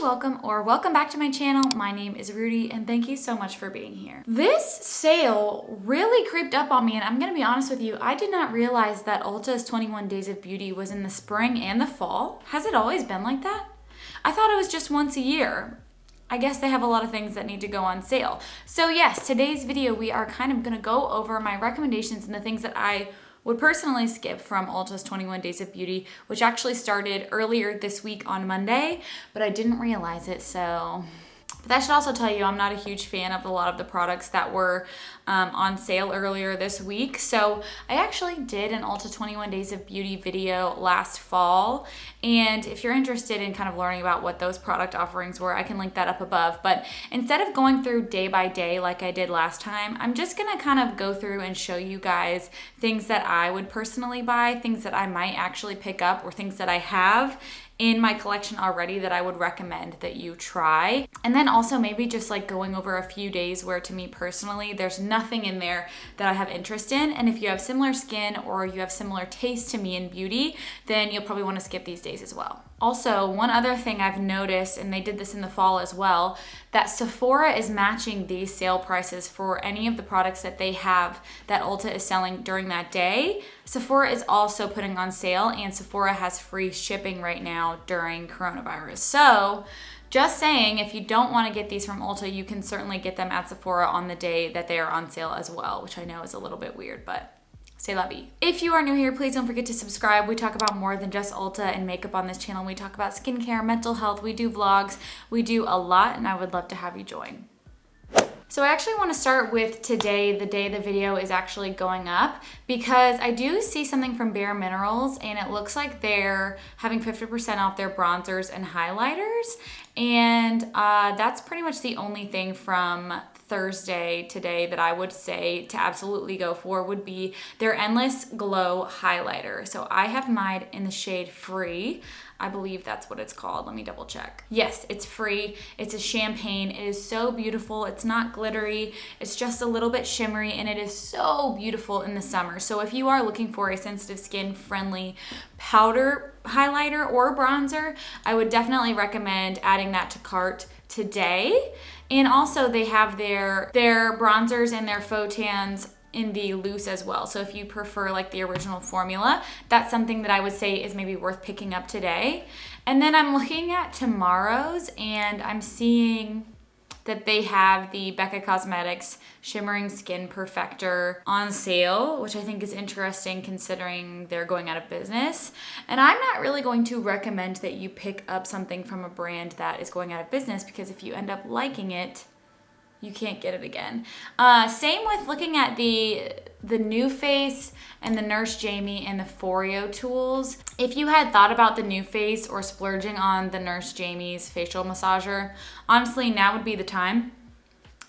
welcome or welcome back to my channel. My name is Rudi and thank you so much for being here. This sale really creeped up on me, and I'm gonna be honest with you, I did not realize that Ulta's 21 Days of Beauty was in the spring and the fall. Has it always been like that? I thought it was just once a year. I guess they have a lot of things that need to go on sale. So yes, today's video we are kind of gonna go over my recommendations and the things that I would personally skip from Ulta's 21 Days of Beauty, which actually started earlier this week on Monday, but I didn't realize it, so. But that should also tell you I'm not a huge fan of a lot of the products that were on sale earlier this week. So I actually did an Ulta 21 Days of Beauty video last fall. And if you're interested in kind of learning about what those product offerings were, I can link that up above. But instead of going through day by day like I did last time, I'm just gonna kind of go through and show you guys things that I would personally buy, things that I might actually pick up, or things that I have in my collection already that I would recommend that you try. And then also maybe just like going over a few days where to me personally, there's nothing in there that I have interest in. And if you have similar skin or you have similar taste to me in beauty, then you'll probably want to skip these days as well. Also, one other thing I've noticed, and they did this in the fall as well, that Sephora is matching these sale prices for any of the products that they have that Ulta is selling during that day. Sephora is also putting on sale, and Sephora has free shipping right now during coronavirus. So just saying, if you don't want to get these from Ulta, you can certainly get them at Sephora on the day that they are on sale as well, which I know is a little bit weird, but c'est la vie. If you are new here, please don't forget to subscribe. We talk about more than just Ulta and makeup on this channel. We talk about skincare, mental health, we do vlogs, we do a lot, and I would love to have you join. So I actually want to start with today, the day the video is actually going up, because I do see something from Bare Minerals and it looks like they're having 50% off their bronzers and highlighters. And that's pretty much the only thing from Thursday today that I would say to absolutely go for would be their Endless Glow highlighter. So I have mine in the shade Free. I believe that's what it's called. Let me double check. Yes, it's Free. It's a champagne. It is so beautiful. It's not glittery. It's just a little bit shimmery, and it is so beautiful in the summer. So if you are looking for a sensitive skin friendly powder highlighter or bronzer, I would definitely recommend adding that to cart today. And also they have their bronzers and their faux tans in the loose as well. So if you prefer like the original formula, that's something that I would say is maybe worth picking up today. And then I'm looking at tomorrow's and I'm seeing that they have the Becca Cosmetics Shimmering Skin Perfector on sale, which I think is interesting considering they're going out of business. And I'm not really going to recommend that you pick up something from a brand that is going out of business, because if you end up liking it, you can't get it again. Same with looking at the New Face and the Nurse Jamie and the Foreo tools. If you had thought about the New Face or splurging on the Nurse Jamie's facial massager, honestly, now would be the time.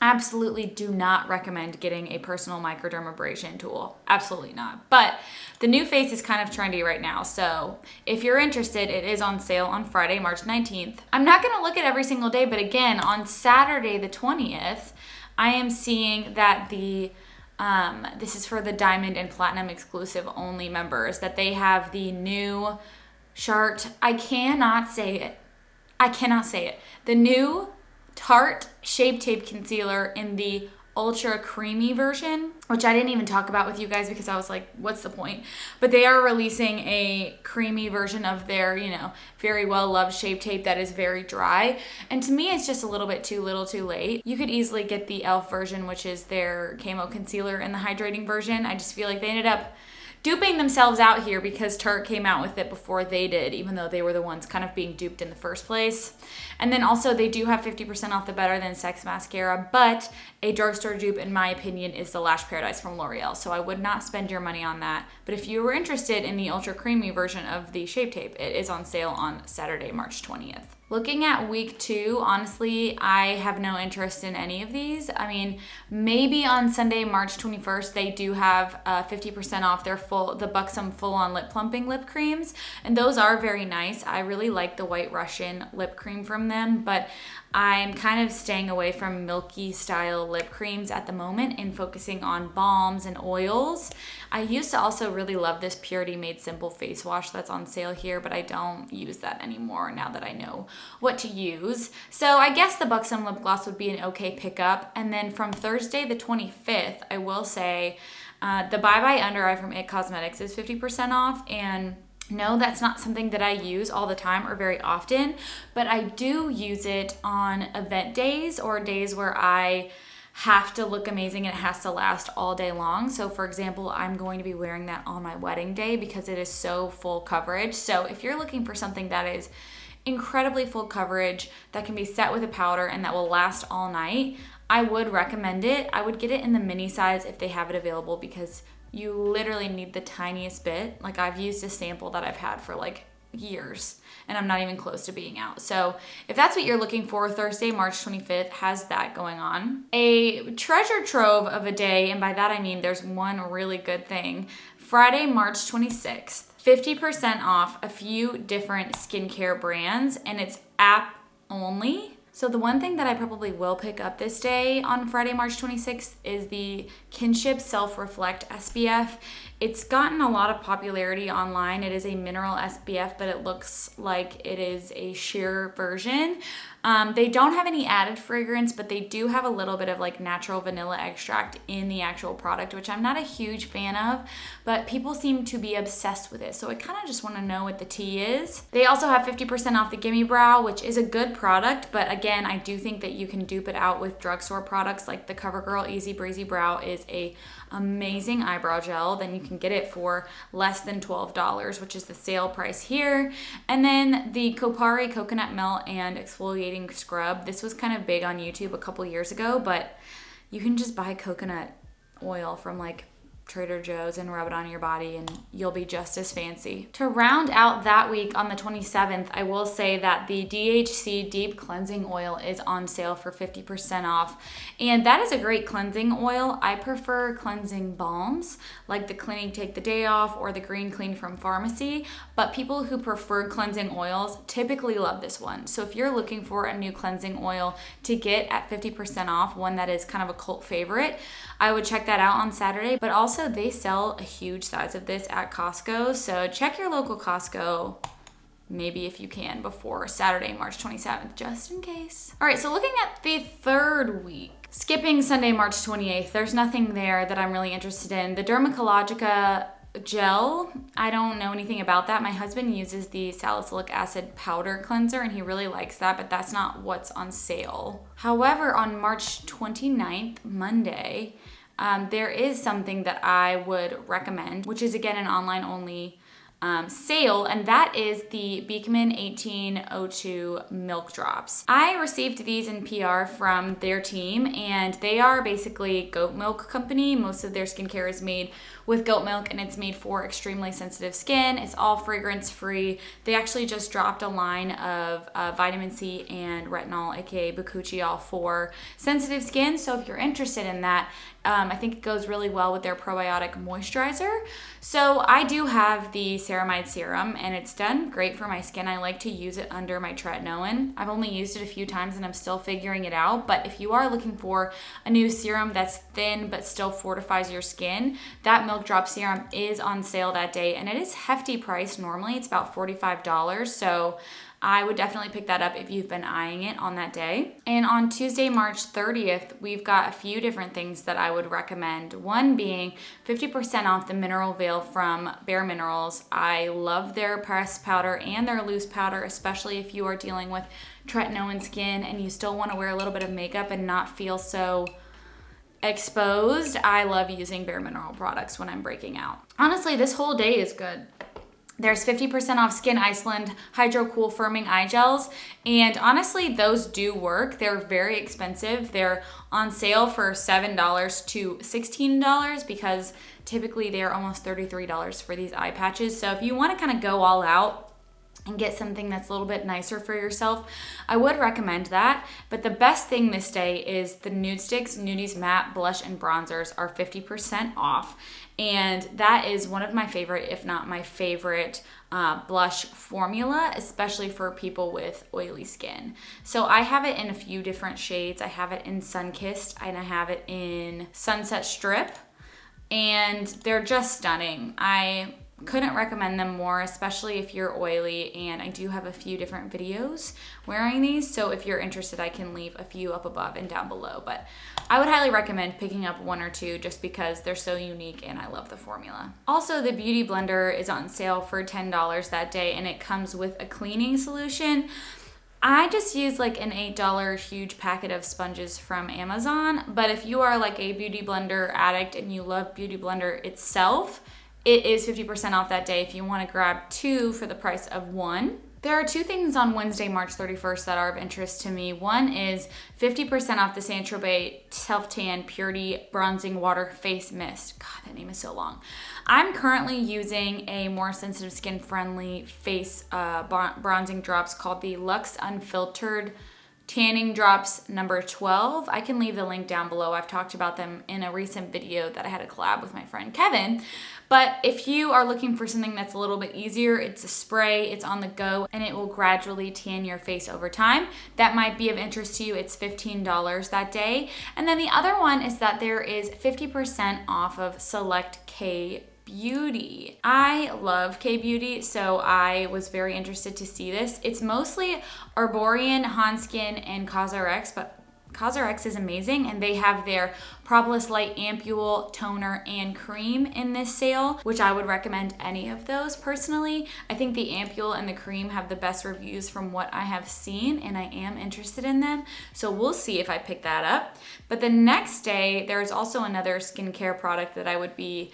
Absolutely do not recommend getting a personal microdermabrasion tool. Absolutely not. But the New Face is kind of trendy right now. So if you're interested, it is on sale on Friday, March 19th. I'm not going to look at every single day, but again, on Saturday, the 20th, I am seeing that this is for the Diamond and Platinum exclusive only members, that they have the new I cannot say it. The new Tarte Shape Tape Concealer in the Ultra Creamy version, which I didn't even talk about with you guys because I was like, what's the point? But they are releasing a creamy version of their, very well-loved Shape Tape that is very dry. And to me, it's just a little bit too little too late. You could easily get the e.l.f. version, which is their Camo Concealer, in the hydrating version. I just feel like they ended up duping themselves out here because Tarte came out with it before they did, even though they were the ones kind of being duped in the first place. And then also they do have 50% off the Better Than Sex mascara, but a drugstore dupe, in my opinion, is the Lash Paradise from L'Oreal. So I would not spend your money on that. But if you were interested in the Ultra Creamy version of the Shape Tape, it is on sale on Saturday, March 20th. Looking at week 2, honestly, I have no interest in any of these. I mean, maybe on Sunday, March 21st, they do have 50% off the Buxom Full-On Lip Plumping Lip Creams, and those are very nice. I really like the White Russian lip cream from them, but I'm kind of staying away from milky style lip creams at the moment and focusing on balms and oils. I used to also really love this Purity Made Simple face wash that's on sale here, but I don't use that anymore now that I know what to use. So I guess the Buxom lip gloss would be an okay pickup. And then from Thursday the 25th, I will say the Bye Bye Under Eye from IT Cosmetics is 50% off. And no, that's not something that I use all the time or very often, but I do use it on event days or days where I have to look amazing and it has to last all day long. So for example, I'm going to be wearing that on my wedding day because it is so full coverage. So if you're looking for something that is incredibly full coverage, that can be set with a powder and that will last all night, I would recommend it. I would get it in the mini size if they have it available because you literally need the tiniest bit. Like I've used a sample that I've had for like years and I'm not even close to being out. So if that's what you're looking for, Thursday, March 25th has that going on. A treasure trove of a day, and by that I mean there's one really good thing. Friday, March 26th, 50% off a few different skincare brands, and it's app only. So the one thing that I probably will pick up this day on Friday, March 26th is the Kinship Self-Reflect SPF. It's gotten a lot of popularity online. It is a mineral SPF, but it looks like it is a sheer version. They don't have any added fragrance, but they do have a little bit of like natural vanilla extract in the actual product, which I'm not a huge fan of, but people seem to be obsessed with it. So I kind of just want to know what the tea is. They also have 50% off the Gimme Brow, which is a good product, but again, I do think that you can dupe it out with drugstore products like the CoverGirl Easy Breezy Brow is a amazing eyebrow gel. Then you can get it for less than $12, which is the sale price here. And then the Kopari Coconut Melt and Exfoliating Scrub. This was kind of big on YouTube a couple years ago, but you can just buy coconut oil from like Trader Joe's and rub it on your body and you'll be just as fancy. To round out that week on the 27th, I will say that the DHC Deep Cleansing Oil is on sale for 50% off. And that is a great cleansing oil. I prefer cleansing balms like the Clinique Take the Day Off or the Green Clean from Pharmacy, but people who prefer cleansing oils typically love this one. So if you're looking for a new cleansing oil to get at 50% off, one that is kind of a cult favorite, I would check that out on Saturday. But also they sell a huge size of this at Costco. So check your local Costco, maybe if you can, before Saturday, March 27th, just in case. All right, so looking at the third week, skipping Sunday, March 28th, there's nothing there that I'm really interested in. The Dermacologica gel, I don't know anything about that. My husband uses the salicylic acid powder cleanser and he really likes that, but that's not what's on sale. However, on March 29th, Monday, there is something that I would recommend, which is again an online only sale, and that is the Beekman 1802 Milk Drops. I received these in PR from their team, and they are basically goat milk company. Most of their skincare is made with goat milk, and it's made for extremely sensitive skin. It's all fragrance free. They actually just dropped a line of vitamin C and retinol, aka bakuchiol, for sensitive skin. So if you're interested in that, I think it goes really well with their probiotic moisturizer. So I do have the ceramide serum and it's done great for my skin. I like to use it under my tretinoin. I've only used it a few times and I'm still figuring it out. But if you are looking for a new serum that's thin but still fortifies your skin, that Milk Drop serum is on sale that day and it is hefty priced. Normally it's about $45. So I would definitely pick that up if you've been eyeing it on that day. And on Tuesday, March 30th, we've got a few different things that I would recommend. One being 50% off the Mineral Veil from Bare Minerals. I love their pressed powder and their loose powder, especially if you are dealing with tretinoin skin and you still want to wear a little bit of makeup and not feel so exposed. I love using Bare Mineral products when I'm breaking out. Honestly, this whole day is good. There's 50% off Skin Iceland Hydro Cool Firming Eye Gels, and honestly, those do work. They're very expensive. They're on sale for $7 to $16 because typically they're almost $33 for these eye patches. So if you want to kind of go all out and get something that's a little bit nicer for yourself, I would recommend that. But the best thing this day is the Nude Sticks Nudies Matte Blush and Bronzers are 50% off. And that is one of my favorite, if not my favorite, blush formula, especially for people with oily skin. So I have it in a few different shades. I have it in Sunkissed and I have it in Sunset Strip. And they're just stunning. I couldn't recommend them more, especially if you're oily, and I do have a few different videos wearing these, so if you're interested I can leave a few up above and down below, but I would highly recommend picking up one or two just because they're so unique and I love the formula. Also, the Beauty Blender is on sale for $10 that day, and it comes with a cleaning solution. I just use like an $8 huge packet of sponges from Amazon, but if you are like a Beauty Blender addict and you love Beauty Blender itself, it is 50% off that day if you want to grab two for the price of one. There are two things on Wednesday, March 31st that are of interest to me. One is 50% off the Saint Tropez Self-Tan Purity Bronzing Water Face Mist. God, that name is so long. I'm currently using a more sensitive skin friendly face bronzing drops called the Luxe Unfiltered Tanning Drops number 12. I can leave the link down below. I've talked about them in a recent video that I had a collab with my friend Kevin. But if you are looking for something that's a little bit easier, it's a spray, it's on the go, and it will gradually tan your face over time. That might be of interest to you. It's $15 that day. And then the other one is that there is 50% off of select K-Beauty. I love K-Beauty, so I was very interested to see this. It's mostly Arborian, Hanskin, and CosRX, but CosRX is amazing, and they have their Propolis Light Ampule, Toner, and Cream in this sale, which I would recommend any of those personally. I think the Ampule and the Cream have the best reviews from what I have seen, and I am interested in them, so we'll see if I pick that up. But the next day, there's also another skincare product that I would be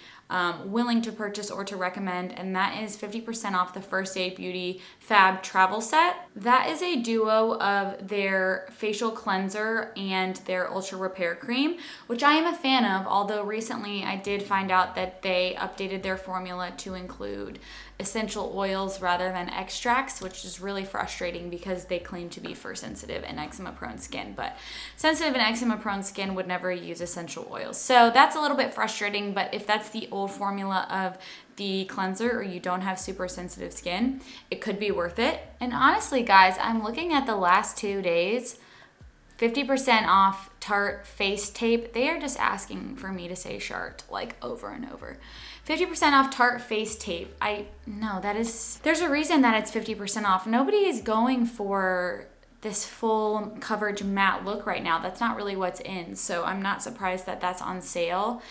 willing to purchase or to recommend, and that is 50% off the First Aid Beauty Fab Travel Set. That is a duo of their facial cleanser and their Ultra Repair Cream, which I am a fan of, although recently I did find out that they updated their formula to include essential oils rather than extracts, which is really frustrating because they claim to be for sensitive and eczema prone skin, but sensitive and eczema prone skin would never use essential oils. So that's a little bit frustrating, but if that's the old formula of the cleanser or you don't have super sensitive skin, it could be worth it. And honestly guys, I'm looking at the last 2 days, 50% off Tarte face tape. They are just asking for me to say Chart like over and over. 50% off Tarte face tape. There's a reason that it's 50% off. Nobody is going for this full coverage matte look right now. That's not really what's in. So I'm not surprised that that's on sale.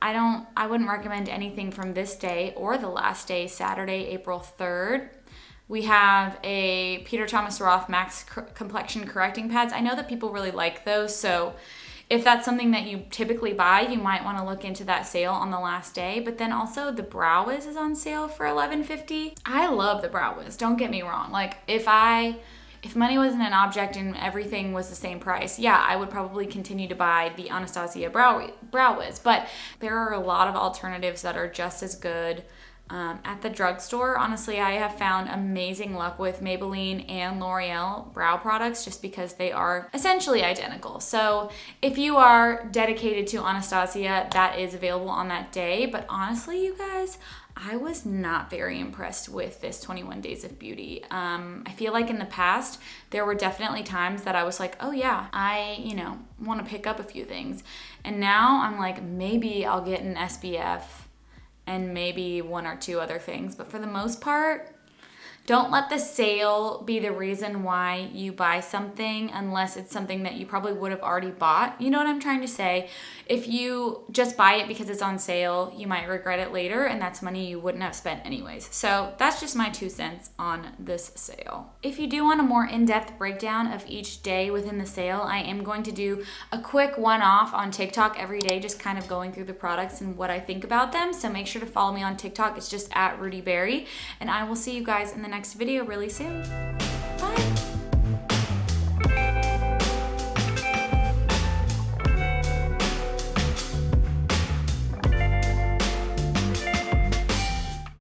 I wouldn't recommend anything from this day or the last day, Saturday, April 3rd. We have a Peter Thomas Roth Max Complexion Correcting Pads. I know that people really like those, so if that's something that you typically buy, you might want to look into that sale on the last day. But then also the Brow Wiz is on sale for $11.50. I love the Brow Wiz, don't get me wrong. Like if money wasn't an object and everything was the same price, yeah, I would probably continue to buy the Anastasia Brow Wiz. But there are a lot of alternatives that are just as good. At the drugstore, honestly, I have found amazing luck with Maybelline and L'Oreal brow products just because they are essentially identical. So if you are dedicated to Anastasia, that is available on that day. But honestly, you guys, I was not very impressed with this 21 Days of Beauty. I feel like in the past, there were definitely times that I was like, oh yeah, I, want to pick up a few things. And now I'm like, maybe I'll get an SPF and maybe one or two other things. But for the most part, don't let the sale be the reason why you buy something unless it's something that you probably would have already bought. You know what I'm trying to say? If you just buy it because it's on sale, you might regret it later, and that's money you wouldn't have spent anyways. So that's just my 2 cents on this sale. If you do want a more in-depth breakdown of each day within the sale, I am going to do a quick one-off on TikTok every day, just kind of going through the products and what I think about them. So make sure to follow me on TikTok. It's just @RudiBerry, and I will see you guys in the next video really soon. Bye.